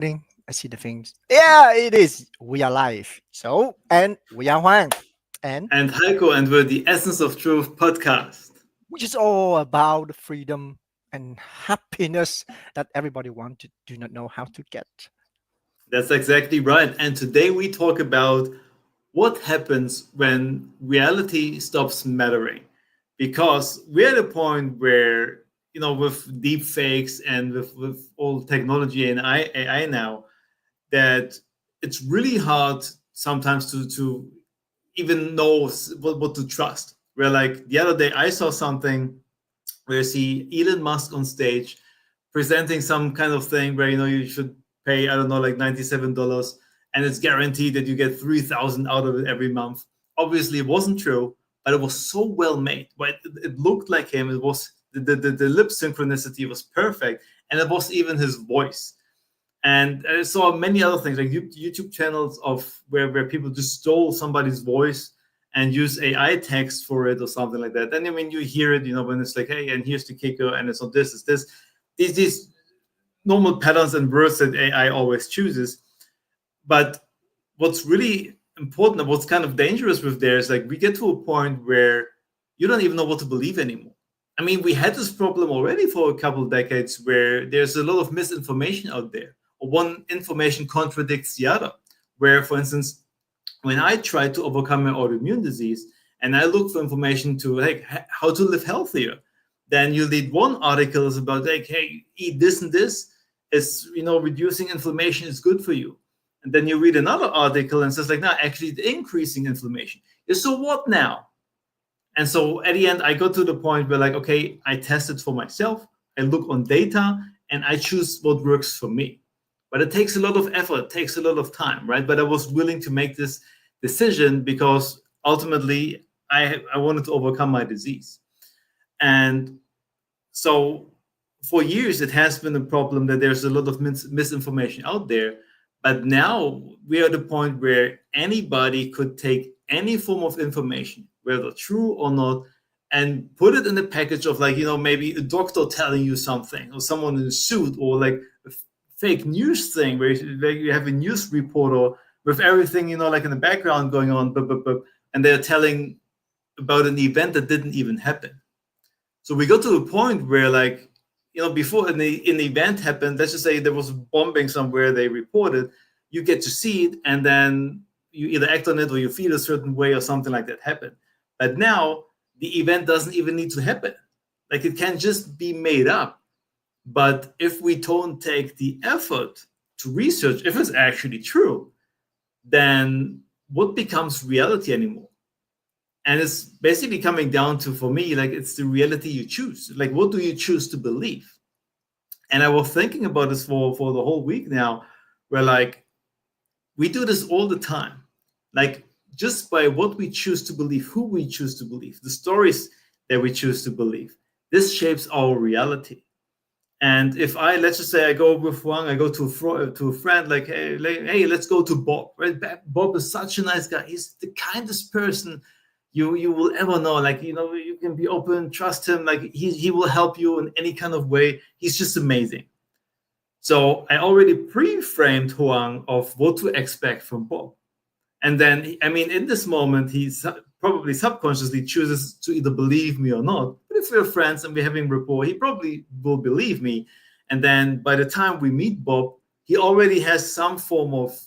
I see the things. Yeah, it is. We are live. So, and we are Juan. And And Heiko, and we're the Essence of Truth podcast. which is all about the freedom and happiness that everybody wants to do not know how to get. That's exactly right. And today we talk about what happens when reality stops mattering. Because we're at a point where, with deep fakes and with all technology and AI now, that it's really hard sometimes to even know what to trust. Where, like, the other day I saw something where I see Elon Musk on stage presenting some kind of thing where you should pay, I don't know, like $97, and it's guaranteed that you get 3,000 out of it every month. Obviously it wasn't true, but it was so well made. But it looked like him. It was the lip synchronicity was perfect, and it was even his voice. And I saw many other things, like YouTube channels of where people just stole somebody's voice and use AI text for it or something like that. And I mean, you hear it, when it's like, hey, and here's the kicker, and it's not this, it's this. These normal patterns and words that AI always chooses. But what's really important and what's kind of dangerous with there is, like, we get to a point where you don't even know what to believe anymore. I mean, we had this problem already for a couple of decades where there's a lot of misinformation out there, or one information contradicts the other. Where, for instance, when I try to overcome my autoimmune disease and I look for information to, like, how to live healthier, then you read one article is about, like, hey, eat this and this, is reducing inflammation is good for you. And then you read another article and says, like, no, actually it's increasing inflammation. So what now? And so at the end, I got to the point where, like, okay, I test it for myself, I look on data, and I choose what works for me. But it takes a lot of effort, it takes a lot of time, right? But I was willing to make this decision because ultimately I wanted to overcome my disease. And so for years, it has been a problem that there's a lot of misinformation out there. But now we are at the point where anybody could take any form of information, whether true or not, and put it in the package of, like, maybe a doctor telling you something, or someone in a suit, or like a fake news thing where you have a news reporter with everything, like in the background going on, and they're telling about an event that didn't even happen. So we got to a point where, like, before an event happened, let's just say there was bombing somewhere, they reported, you get to see it, and then you either act on it or you feel a certain way or something like that happened. But now the event doesn't even need to happen. Like, it can just be made up. But if we don't take the effort to research if it's actually true, then what becomes reality anymore? And it's basically coming down to, for me, like, it's the reality you choose. Like, what do you choose to believe? And I was thinking about this for the whole week now, where, like, we do this all the time. Like, just by what we choose to believe, who we choose to believe, the stories that we choose to believe, this shapes our reality. And if let's just say I go with Wang, I go to a friend, like, hey, let's go to Bob. Right? Bob is such a nice guy. He's the kindest person you will ever know. Like, you can be open, trust him. Like, he will help you in any kind of way. He's just amazing. So I already pre-framed Huang of what to expect from Bob. And then, I mean, in this moment, he probably subconsciously chooses to either believe me or not. But if we're friends and we're having rapport, he probably will believe me. And then by the time we meet Bob, he already has some form of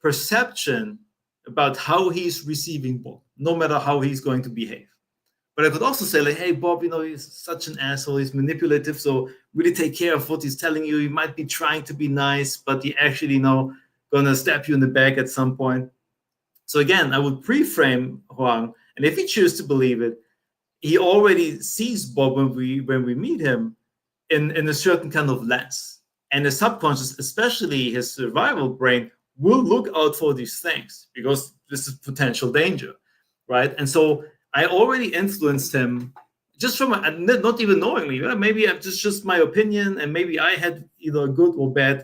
perception about how he's receiving Bob, no matter how he's going to behave. But I could also say, like, hey, Bob, he's such an asshole, he's manipulative, so really take care of what he's telling you. He might be trying to be nice, but he actually, gonna stab you in the back at some point. So again, I would pre-frame Huang, and if he chooses to believe it, he already sees Bob when we meet him in a certain kind of lens. And the subconscious, especially his survival brain, will look out for these things because this is potential danger, right? And so I already influenced him just from not even knowingly. Maybe it's just my opinion, and maybe I had either a good or bad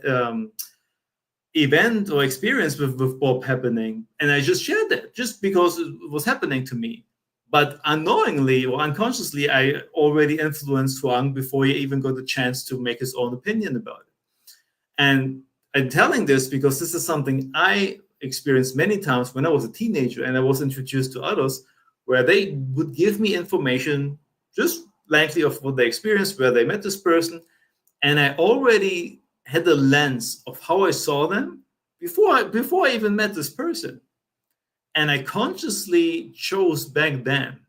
event or experience with Bob happening, and I just shared that just because it was happening to me. But unknowingly or unconsciously, I already influenced Huang before he even got the chance to make his own opinion about it. And I'm telling this because this is something I experienced many times when I was a teenager and I was introduced to others where they would give me information just blankly of what they experienced, where they met this person, and I already had the lens of how I saw them before I even met this person. And I consciously chose back then,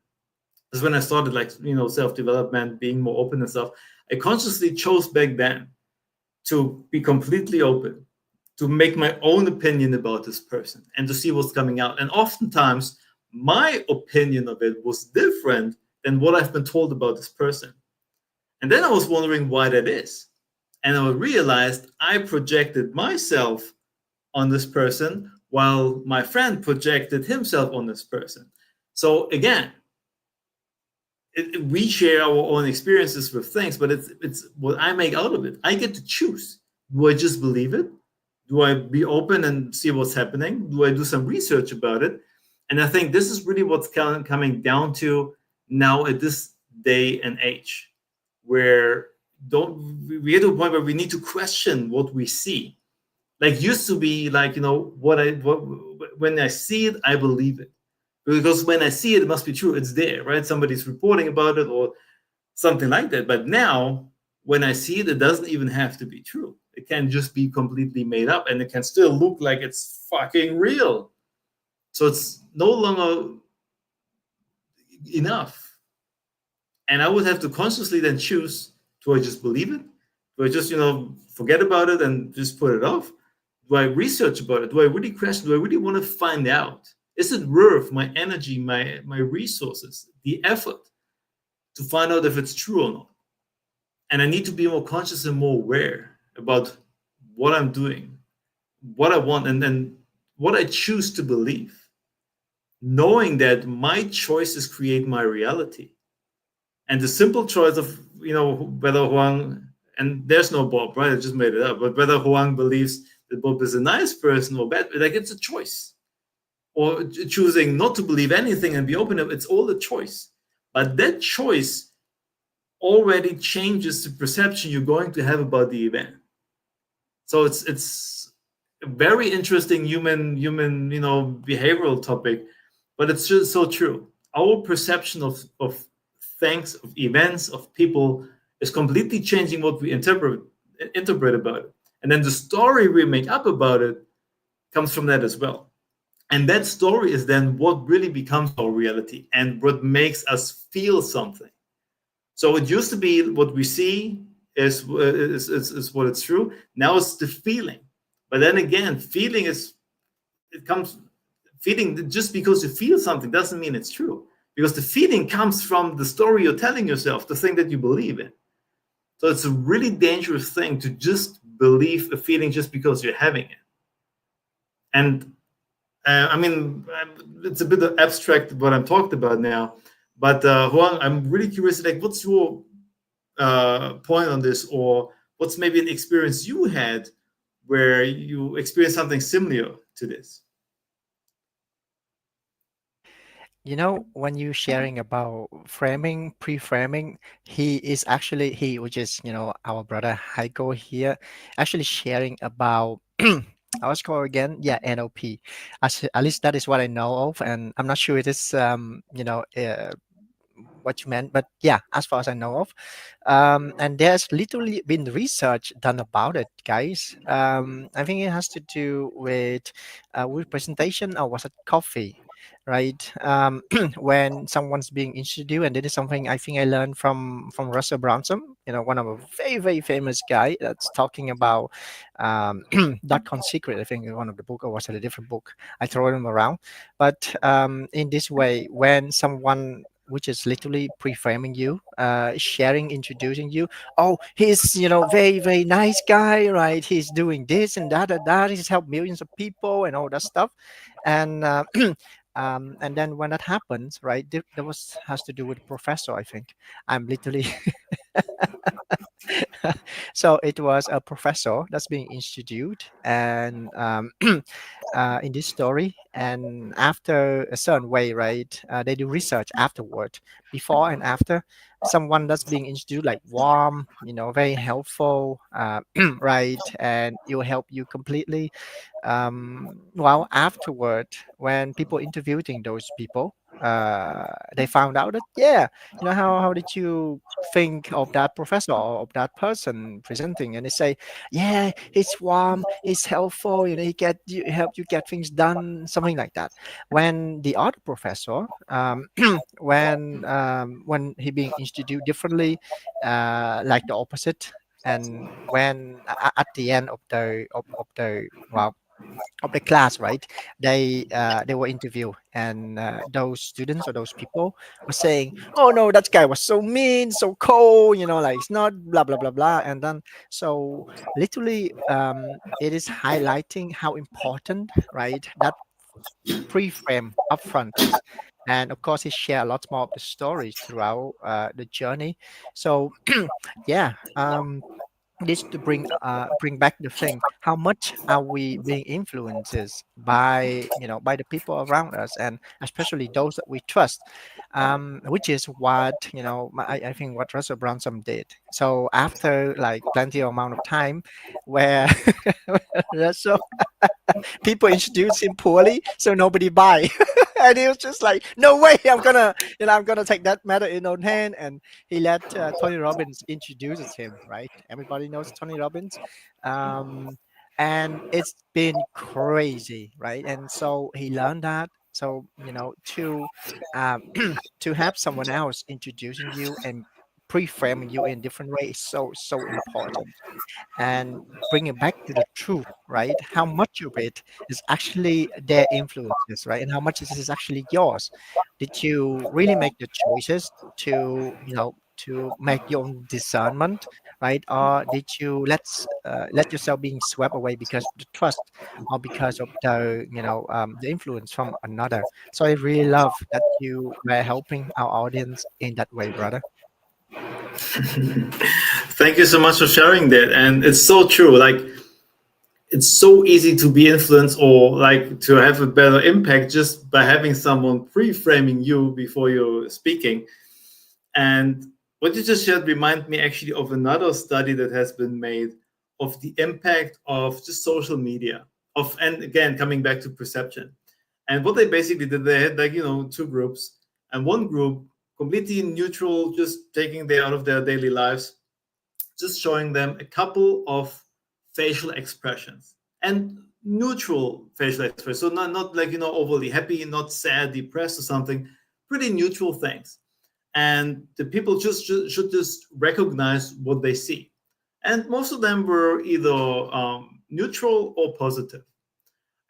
that's when I started, like, self-development, being more open and stuff. I consciously chose back then to be completely open, to make my own opinion about this person and to see what's coming out. And oftentimes, my opinion of it was different than what I've been told about this person. And then I was wondering why that is. And I realized I projected myself on this person while my friend projected himself on this person. So again, we share our own experiences with things, but it's what I make out of it. I get to choose. Do I just believe it? Do I be open and see what's happening? Do I do some research about it? And I think this is really what's coming down to now at this day and age, where don't we get to a point where we need to question what we see. Like, used to be like, what when I see it, I believe it, because when I see it, it must be true. It's there, right? Somebody's reporting about it or something like that. But now, when I see it, it doesn't even have to be true. It can just be completely made up, and it can still look like it's fucking real. So it's no longer enough. And I would have to consciously then choose: do I just believe it? Do I just, forget about it and just put it off? Do I research about it? Do I really question? Do I really want to find out? Is it worth my energy, my resources, the effort to find out if it's true or not? And I need to be more conscious and more aware about what I'm doing, what I want, and then what I choose to believe, knowing that my choices create my reality. And the simple choice of, whether Huang, and there's no Bob, right? I just made it up, but whether Huang believes that Bob is a nice person or bad, like, it's a choice. Or choosing not to believe anything and be open, it's all a choice. But that choice already changes the perception you're going to have about the event. So it's a very interesting human behavioral topic, but it's just so true. Our perception of things, of events, of people is completely changing what we interpret about it. And then the story we make up about it comes from that as well. And that story is then what really becomes our reality and what makes us feel something. So it used to be what we see is what it's true. Now it's the feeling. But then again, feeling, just because you feel something doesn't mean it's true. Because the feeling comes from the story you're telling yourself, the thing that you believe in. So it's a really dangerous thing to just believe a feeling just because you're having it. And it's a bit abstract what I'm talking about now. But Huang, I'm really curious, like, what's your point on this, or what's maybe an experience you had where you experienced something similar to this? When you sharing about framing, pre-framing, he, which is, our brother Heiko here, actually sharing about I was called again, yeah, NLP. At least that is what I know of, and I'm not sure it is, what you meant, but yeah, as far as I know of, and there's literally been research done about it, guys. I think it has to do with presentation, or was it coffee, right? When someone's being introduced, and this is something I think I learned from Russell Brunson, one of a very very famous guy that's talking about .com secret. I think in one of the book, or was it a different book? I throw them around, but in this way, when someone which is literally pre-framing you, sharing, introducing you. Oh, he's very very nice guy, right? He's doing this and that and that. He's helped millions of people and all that stuff, and and then when that happens, right? That was has to do with professor. I think I'm literally so it was a professor that's being introduced, and in this story, and after a certain way, right? They do research afterward, before and after. someone that's being introduced like warm, very helpful, right, and it will help you completely. Well, afterward, when people interviewing those people, they found out that, yeah, how did you think of that professor or of that person presenting? And they say, yeah, he's warm, he's helpful, he help you get things done, something like that. When the other professor, when he being introduced differently, like the opposite, and when at the end of the well, of the class, right? They were interviewed, and those students or those people were saying, "Oh no, that guy was so mean, so cold. Like it's not blah blah blah blah." And then, so literally, it is highlighting how important, right, that pre-frame upfront is. And of course, he shared a lot more of the stories throughout the journey. So yeah, this to bring back the thing, how much are we being influenced by, by the people around us, and especially those that we trust, which is what, I think what Russell Brunson did. So after like plenty of amount of time where Russell, people introduced him poorly, so nobody buy. And he was just like, no way, I'm gonna take that matter in own hand. And he let Tony Robbins introduces him, right? Everybody knows Tony Robbins. um, and it's been crazy, right? And so he learned that. So um, to have someone else introducing you and pre-framing you in different ways is so important. And bring it back to the truth, right? How much of it is actually their influences, right? And how much is actually yours? Did you really make the choices to, to make your own discernment, right? Or did you let yourself being swept away because of the trust, or because of the influence from another? So I really love that you were helping our audience in that way, brother. Thank you so much for sharing that. And it's so true. Like, it's so easy to be influenced or like to have a better impact just by having someone pre-framing you before you're speaking. And what you just shared remind me actually of another study that has been made of the impact of just social media. Of, and again, coming back to perception. And what they basically did, they had, like, two groups, and one group completely neutral, just taking they out of their daily lives, just showing them a couple of facial expressions and neutral facial expressions. So not like, overly happy, not sad, depressed or something, pretty neutral things. And the people should just recognize what they see. And most of them were either neutral or positive.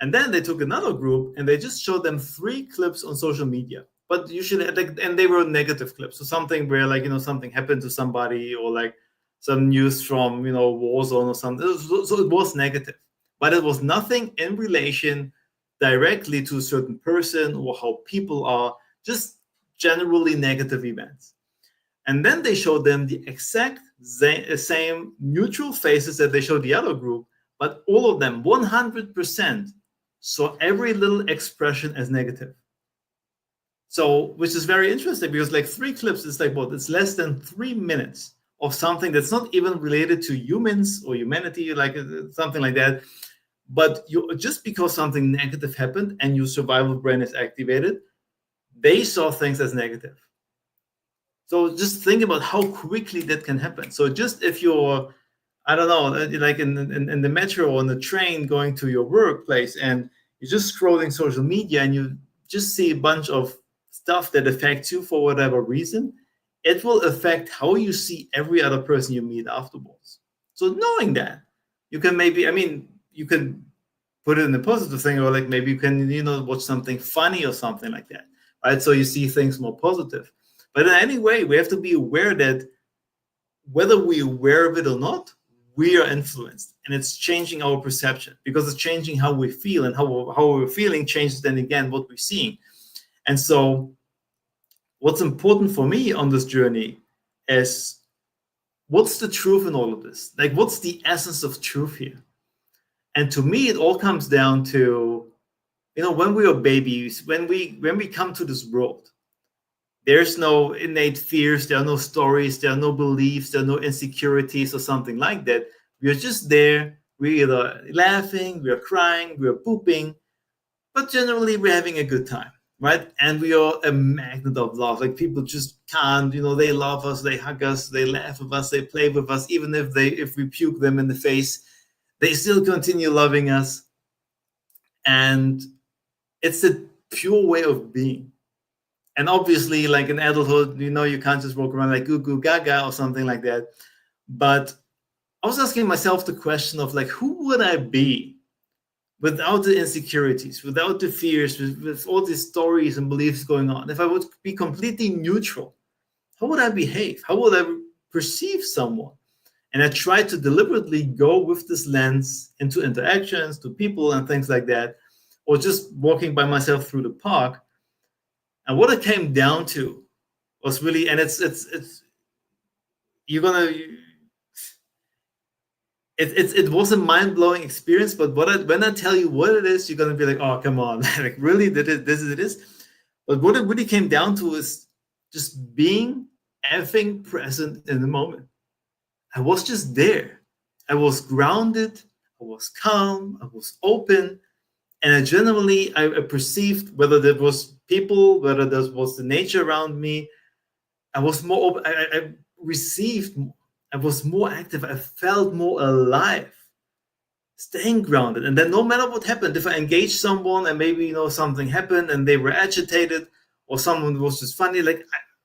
And then they took another group and they just showed them 3 clips on social media. But usually, like, and they were negative clips. So something where, like, something happened to somebody, or like some news from, Warzone or something. So it was negative. But it was nothing in relation directly to a certain person or how people are, just generally negative events. And then they showed them the exact same neutral faces that they showed the other group, but all of them, 100%, saw every little expression as negative. So, which is very interesting because, like, 3 clips is like what? It's less than 3 minutes of something that's not even related to humans or humanity, like something like that. But you, just because something negative happened and your survival brain is activated, they saw things as negative. So just think about how quickly that can happen. So just if you're, I don't know, like in the metro or on the train going to your workplace, and you're just scrolling social media and you just see a bunch of stuff that affects you for whatever reason, it will affect how you see every other person you meet afterwards. So knowing that, you can maybe, I mean, you can put it in a positive thing, or like maybe you can, watch something funny or something like that, right? So you see things more positive. But in any way, we have to be aware that whether we're aware of it or not, we are influenced, and it's changing our perception because it's changing how we feel, and how we're feeling changes then again what we're seeing. And so what's important for me on this journey is, what's the truth in all of this? Like, what's the essence of truth here? And to me, it all comes down to, when we are babies, when we come to this world, There's no innate fears, there are no stories, there are no beliefs, there are no insecurities or something like that. We are just there. We are laughing, we are crying, we are pooping, but generally we're having a good time, right? And we are a magnet of love. Like people just can't, they love us, they hug us, they laugh with us, they play with us, even if we puke them in the face, they still continue loving us. And it's a pure way of being. And obviously, like in adulthood, you can't just walk around like goo goo gaga or something like that. But I was asking myself the question of like, who would I be without the insecurities, without the fears, with all these stories and beliefs going on? If I would be completely neutral, how would I behave? How would I perceive someone? And I tried to deliberately go with this lens into interactions, to people and things like that, or just walking by myself through the park. And what it came down to was really, and it's you're gonna it was a mind-blowing experience. But when I tell you what it is, you're gonna be like, oh come on, like really, this is it is. But what it really came down to is just being effing present in the moment. I was just there. I was grounded, I was calm, I was open, and I perceived, whether there was people, whether there was the nature around me, I was more open. I received, I was more active, I felt more alive, staying grounded. And then no matter what happened, if I engaged someone and maybe something happened and they were agitated, or someone was just funny, like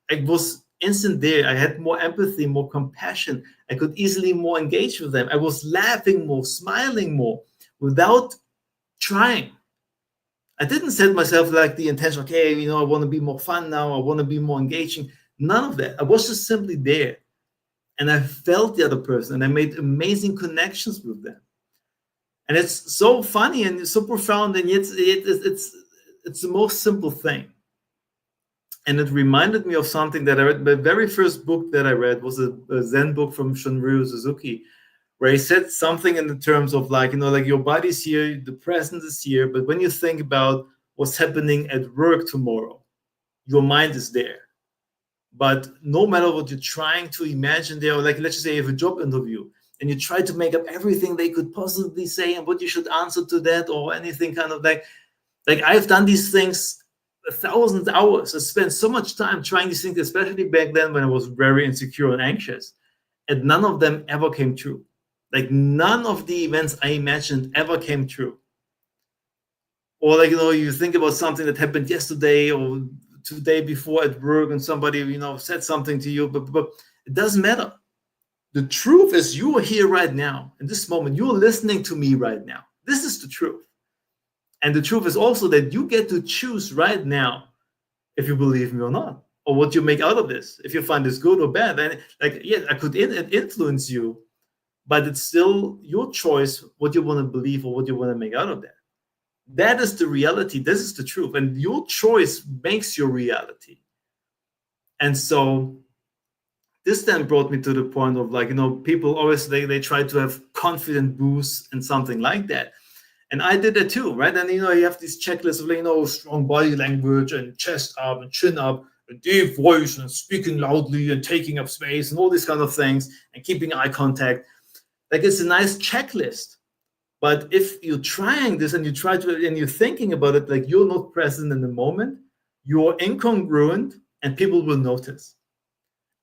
I was instant there. I had more empathy, more compassion. I could easily more engage with them. I was laughing more, smiling more, without trying. I didn't set myself like the intention, okay, I want to be more fun now, I want to be more engaging. None of that. I was just simply there. And I felt the other person, and I made amazing connections with them. And it's so funny and so profound, and yet it's the most simple thing. And it reminded me of something that I read. The very first book that I read was a Zen book from Shunryu Suzuki, where he said something in the terms of like, like your body's here, the present is here, but when you think about what's happening at work tomorrow, your mind is there. But no matter what you're trying to imagine there, or like let's just say you have a job interview and you try to make up everything they could possibly say and what you should answer to that, or anything kind of like I've done these things 1,000 hours. I spent so much time trying these things, especially back then when I was very insecure and anxious, and none of them ever came true. Like none of the events I imagined ever came true. Or like, you think about something that happened yesterday or today before at work, and somebody, said something to you, but it doesn't matter. The truth is you are here right now. In this moment, you're listening to me right now. This is the truth. And the truth is also that you get to choose right now if you believe me or not, or what you make out of this, if you find this good or bad. And like, yeah, I could influence you, but it's still your choice what you want to believe or what you want to make out of that. That is the reality. This is the truth. And your choice makes your reality. And so this then brought me to the point of like, people always, they try to have confident boosts and something like that. And I did it too, right? And, you have these checklists of, strong body language and chest up and chin up, a deep voice and speaking loudly and taking up space and all these kind of things and keeping eye contact. Like it's a nice checklist. But if you're trying this and you're thinking about it, like you're not present in the moment, you're incongruent and people will notice.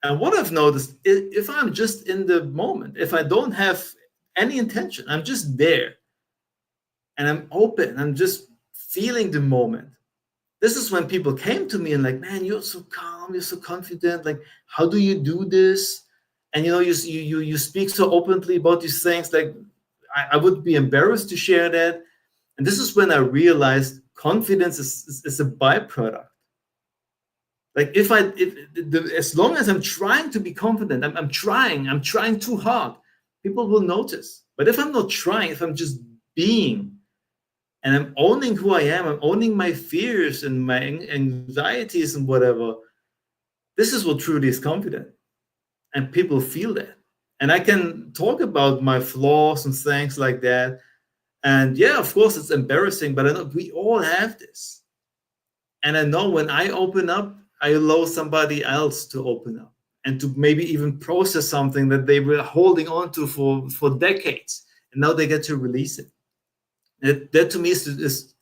And what I've noticed, if I'm just in the moment, if I don't have any intention, I'm just there and I'm open, I'm just feeling the moment. This is when people came to me and like, man, you're so calm, you're so confident. Like, how do you do this? And you speak so openly about these things. Like, I would be embarrassed to share that. And this is when I realized confidence is a byproduct. Like as long as I'm trying to be confident, I'm trying too hard, people will notice. But if I'm not trying, if I'm just being, and I'm owning who I am, I'm owning my fears and my anxieties and whatever, this is what truly is confident. And people feel that. And I can talk about my flaws and things like that. And yeah, of course, it's embarrassing, but I know we all have this. And I know when I open up I allow somebody else to open up and to maybe even process something that they were holding on to for decades, and now they get to release it. That to me is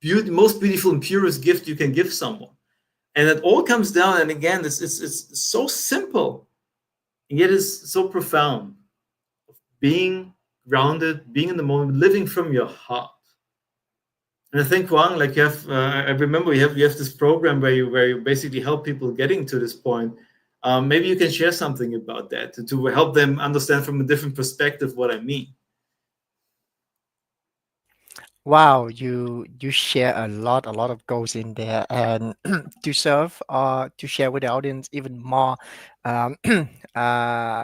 the most beautiful and purest gift you can give someone. And it all comes down, and again, it's so simple, and yet it's so profound. Being grounded, being in the moment, living from your heart. And I think Wang, like you have, I remember you have this program where you basically help people getting to this point. Maybe you can share something about that to help them understand from a different perspective what I mean. Wow, you share a lot of goals in there, and to serve or to share with the audience even more, um,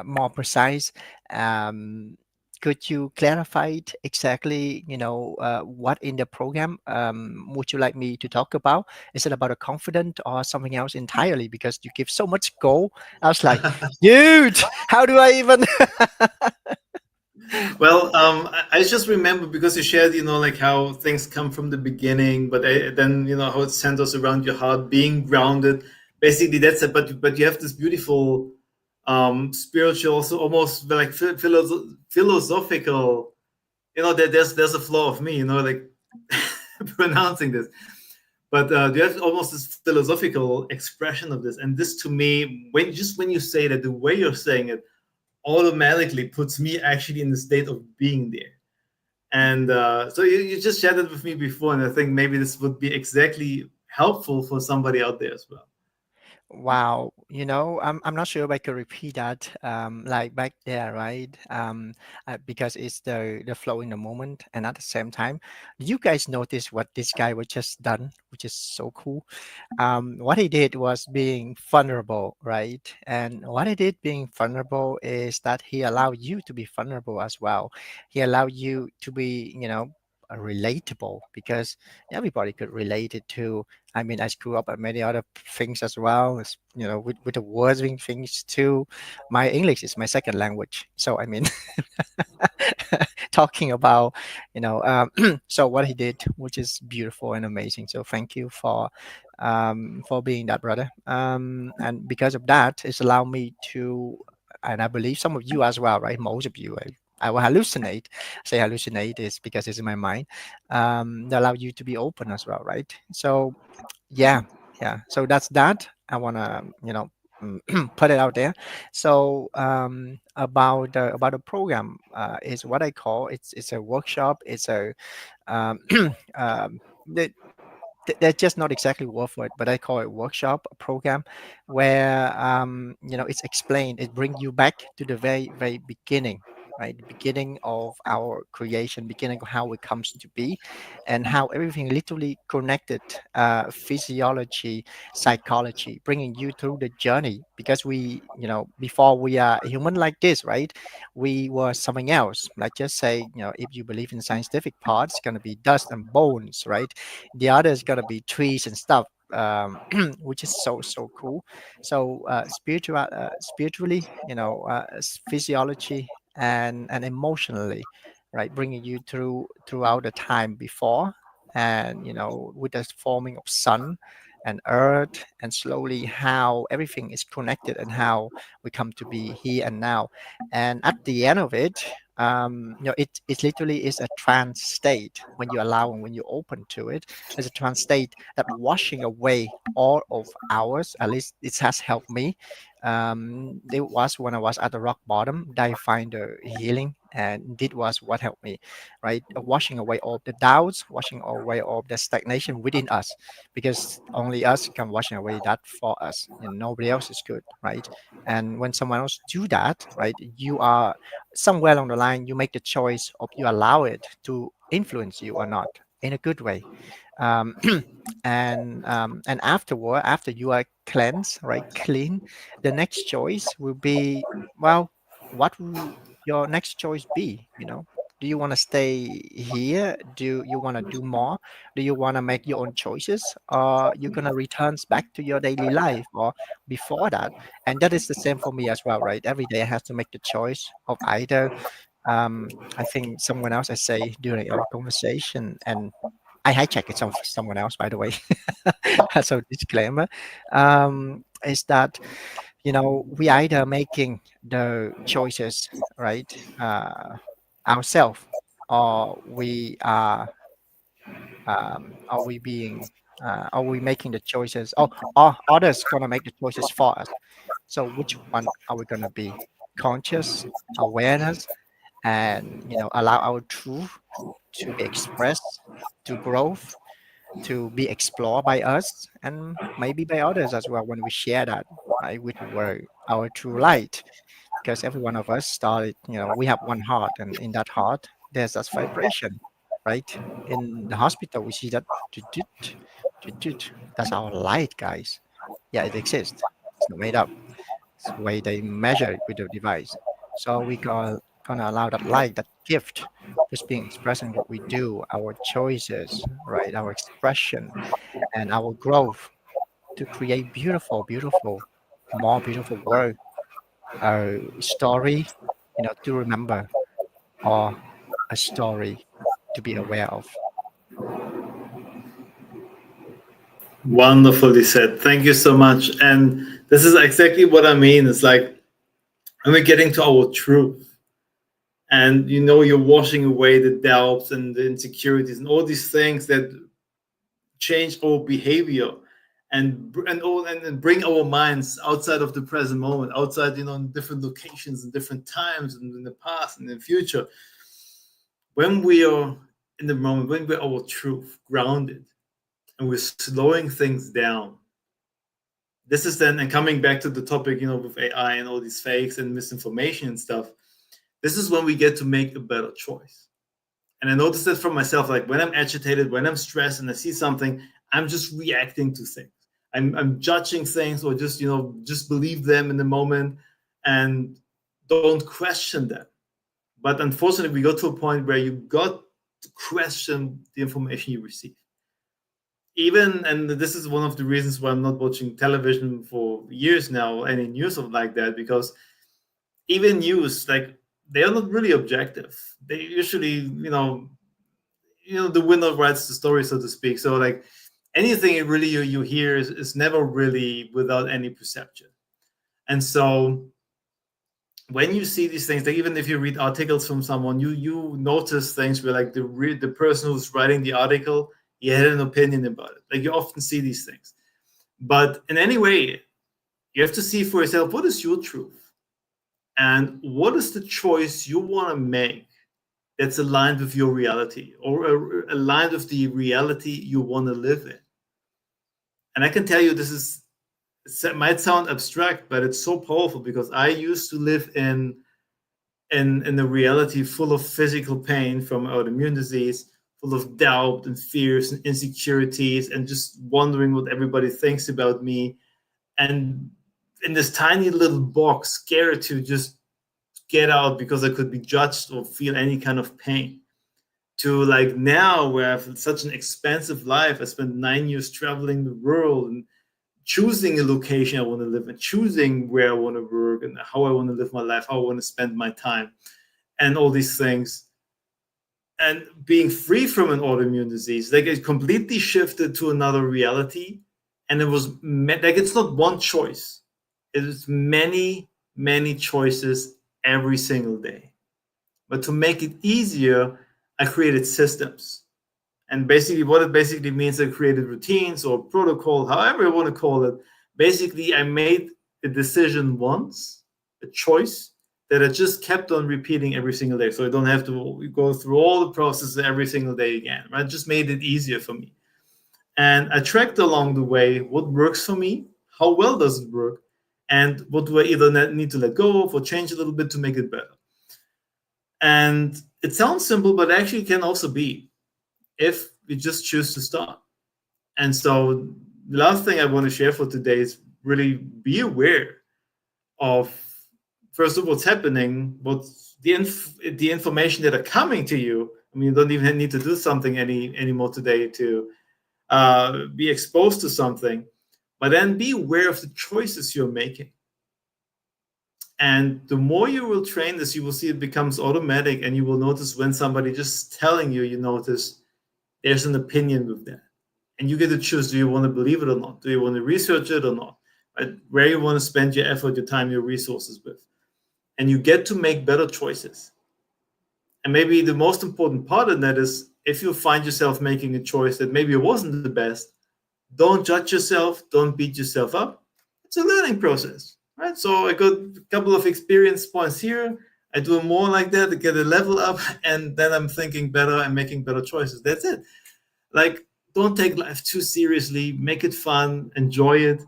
more precise. Um, could you clarify it exactly? What in the program would you like me to talk about? Is it about a confident or something else entirely? Because you give so much goal, I was like, dude, how do I even? Well, I just remember because you shared, like how things come from the beginning, but then how it centers around your heart, being grounded. Basically, that's it. But you have this beautiful, spiritual, also almost like philosophical. That there's a flaw of me, like pronouncing this. But you have almost this philosophical expression of this, and this to me, when you say that, the way you're saying it automatically puts me actually in the state of being there. And so you just shared it with me before, and I think maybe this would be exactly helpful for somebody out there as well. Wow, I'm not sure if I could repeat that like back there, right? Because it's the flow in the moment, and at the same time, you guys notice what this guy was just done, which is so cool. What he did was being vulnerable, right? And what he did being vulnerable is that he allowed you to be vulnerable as well. He allowed you to be, relatable because everybody could relate it to. I mean, I screw up at many other things as well. With the wording things too. My English is my second language, so I mean, talking about, so what he did, which is beautiful and amazing. So thank you for being that brother. And because of that, it's allowed me to, and I believe some of you as well, right? Most of you. I will hallucinate. Say hallucinate is because it's in my mind. They allow you to be open as well, right? So yeah, yeah. So that's that. I wanna, put it out there. So about the program is what I call it's a workshop. It's a um, they, they're just not exactly word for it, but I call it workshop a program where it's explained. It brings you back to the very very beginning, right? The beginning of our creation, beginning of how it comes to be, and how everything literally connected, physiology, psychology, bringing you through the journey. Because we, before we are human like this, right? We were something else. Like just say, if you believe in scientific part, it's gonna be dust and bones, right? The other is gonna be trees and stuff, which is so so cool. So spiritually, physiology and emotionally, right, bringing you throughout the time before, and with the forming of sun and earth, and slowly how everything is connected and how we come to be here and now. And at the end of it, it literally is a trance state when you allow and when you open to it. It's a trance state that washing away all of ours. At least it has helped me. It was when I was at the rock bottom that I find the healing, and it was what helped me, right? Washing away all the doubts, washing away all the stagnation within us, because only us can washing away that for us, and nobody else is good, right? And when someone else do that, right, you are somewhere along the line, you make the choice of you allow it to influence you or not in a good way. um, and afterward, after you are cleansed, right, clean, the next choice will be, well, what will your next choice be? Do you want to stay here? Do you want to do more? Do you want to make your own choices, or you're going to return back to your daily life or before that? And that is the same for me as well, right? Every day I have to make the choice of either, I think someone else I say during our conversation, and I hijacked it from someone else, by the way. So disclaimer is that we either making the choices, right, ourselves, or are we being are we making the choices, or are others gonna make the choices for us? So which one are we gonna be? Conscious awareness, and allow our truth to be expressed, to growth, to be explored by us and maybe by others as well when we share that, right, with the world, our true light. Because every one of us started, we have one heart, and in that heart there's that vibration, right? In the hospital we see that toot, toot, toot. That's our light, guys. Yeah, it exists. It's not made up. It's the way they measure it with the device. So we gonna allow that light, that gift, just being expressed in what we do, our choices, right, our expression and our growth, to create beautiful, beautiful, more beautiful world, a story, to remember, or a story to be aware of. Wonderfully said. Thank you so much. And this is exactly what I mean. It's like when we're getting to our truth, and you're washing away the doubts and the insecurities and all these things that change our behavior, and bring our minds outside of the present moment, outside, in different locations and different times and in the past and in the future. When we are in the moment, when we're our truth grounded, and we're slowing things down, this is then, and coming back to the topic, with AI and all these fakes and misinformation and stuff, this is when we get to make a better choice. And I noticed that from myself, like when I'm agitated, when I'm stressed and I see something, I'm just reacting to things. I'm judging things, or just believe them in the moment and don't question them. But unfortunately, we go to a point where you got to question the information you receive. Even, and this is one of the reasons why I'm not watching television for years now, any news of like that, because even news, like, they are not really objective. They usually, the winner writes the story, so to speak. So like anything really you hear is never really without any perception. And so when you see these things, like even if you read articles from someone, you notice things where like the person who's writing the article, he had an opinion about it. Like you often see these things. But in any way, you have to see for yourself, what is your truth? And what is the choice you want to make that's aligned with your reality, or aligned with the reality you want to live in? And I can tell you, it might sound abstract, but it's so powerful, because I used to live in a reality full of physical pain from autoimmune disease, full of doubt and fears and insecurities, and just wondering what everybody thinks about me. And in this tiny little box, scared to just get out because I could be judged or feel any kind of pain. To like now, where I have such an expansive life, I spent 9 years traveling the world and choosing a location I want to live in, choosing where I want to work and how I want to live my life, how I want to spend my time, and all these things. And being free from an autoimmune disease, like it completely shifted to another reality. And it was like, it's not one choice, it is many, many choices every single day. But to make it easier, I created systems. And basically, what it basically means, I created routines or protocol, however you want to call it. Basically, I made a decision once, a choice that I just kept on repeating every single day. So I don't have to go through all the processes every single day again. Right? Just made it easier for me. And I tracked along the way what works for me, how well does it work, and what do I either need to let go of or change a little bit to make it better. And it sounds simple, but actually can also be, if we just choose to start. And so the last thing I want to share for today is really be aware of, first of all, what's happening, what's the information that are coming to you. I mean, you don't even need to do something anymore today to be exposed to something, but then be aware of the choices you're making. And the more you will train this, you will see it becomes automatic, and you will notice when somebody just telling you, you notice There's an opinion with that. And you get to choose, do you want to believe it or not? Do you want to research it or not? Right? Where you want to spend your effort, your time, your resources with. And you get to make better choices. And maybe the most important part in that is if you find yourself making a choice that maybe it wasn't the best, don't judge yourself, don't beat yourself up. It's a learning process, right? So I got a couple of experience points here. I do more like that to get a level up, and then I'm thinking better and making better choices. That's it. Like, don't take life too seriously. Make it fun, enjoy it,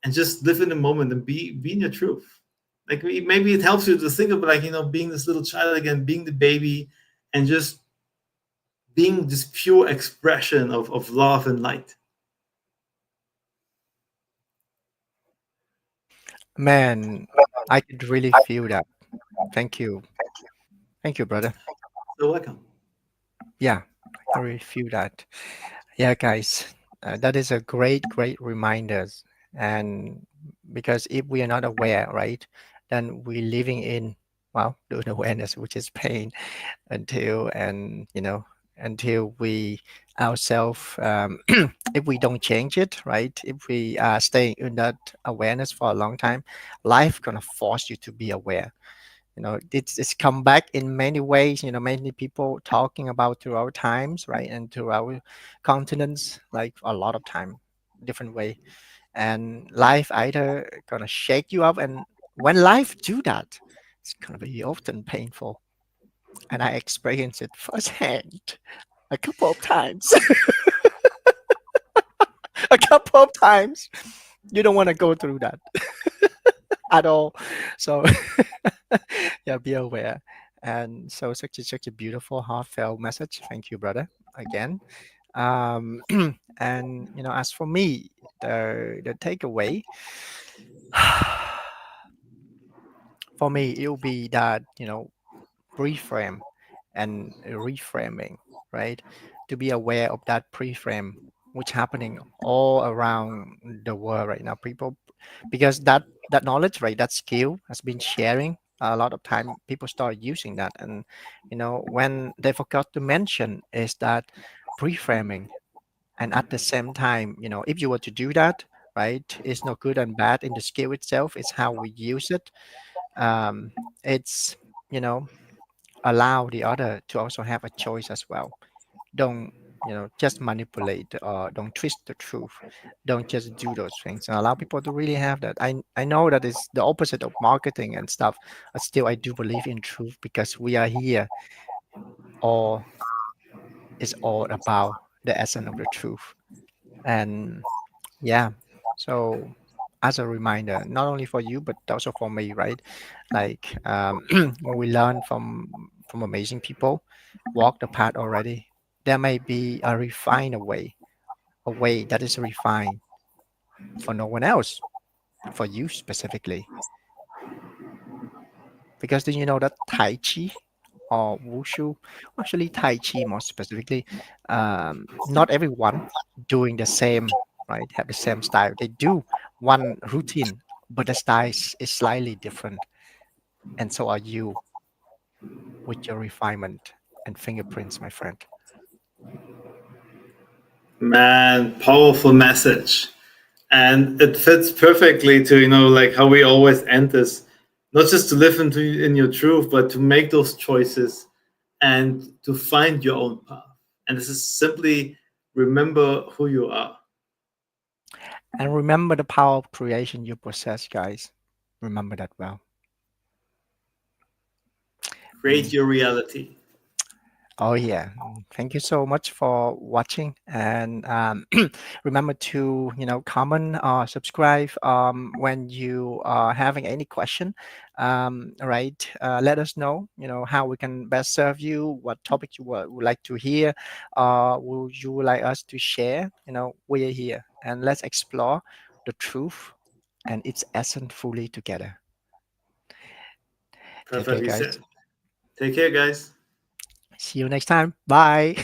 and just live in the moment and be in your truth. Like maybe it helps you to think of like being this little child again, being the baby, and just being this pure expression of love and light. Man, I could really feel that. Thank you. Thank you, brother. So welcome. Yeah, I can really feel that. Yeah, guys, that is a great, great reminders. And because if we are not aware, right, then we're living in, well, the unawareness, which is pain, until and until we ourselves, if we don't change it, right, if we are staying in that awareness for a long time, life gonna force you to be aware. It's come back in many ways. Many people talking about through our times, right, and through our continents, like a lot of time, different way. And life either gonna shake you up, and when life do that, it's gonna be often painful. And I experienced it firsthand a couple of times. A couple of times. You don't want to go through that at all. So yeah, be aware. And so such a beautiful, heartfelt message. Thank you, brother, again. Um, and as for me, the takeaway for me, it'll be that reframe and reframing, right? To be aware of that pre-frame, which happening all around the world right now. People, because that knowledge, right, that skill has been sharing. A lot of time, people start using that, and when they forgot to mention is that pre-framing. And at the same time, if you were to do that, right, it's no good and bad in the skill itself. It's how we use it. Um, it's you know allow the other to also have a choice as well. Don't just manipulate or don't twist the truth. Don't just do those things, and allow people to really have that. I know that is the opposite of marketing and stuff, but still I do believe in truth, because we are here, all is all about the essence of the truth. And yeah, so as a reminder, not only for you but also for me, right? Like, when we learn from amazing people, walk the path already, there may be a refined way, a way that is refined for no one else, for you specifically. Because do you know that Tai Chi or Wushu, actually Tai Chi more specifically, not everyone doing the same, right? Have the same style. They do one routine, but the style is slightly different. And so are you with your refinement and fingerprints, my friend. Man, powerful message. And it fits perfectly to, like how we always end this, not just to live in your truth, but to make those choices and to find your own path. And this is simply remember who you are. And remember the power of creation you possess, guys. Remember that well. Create Mm. your reality. Oh yeah, thank you so much for watching, and remember to comment or subscribe when you are having any question. Right, let us know how we can best serve you, what topic you would like to hear, would you like us to share. We are here, and let's explore the truth and its essence fully together. Take care, Perfectly guys. said. Take care, guys. See you next time. Bye.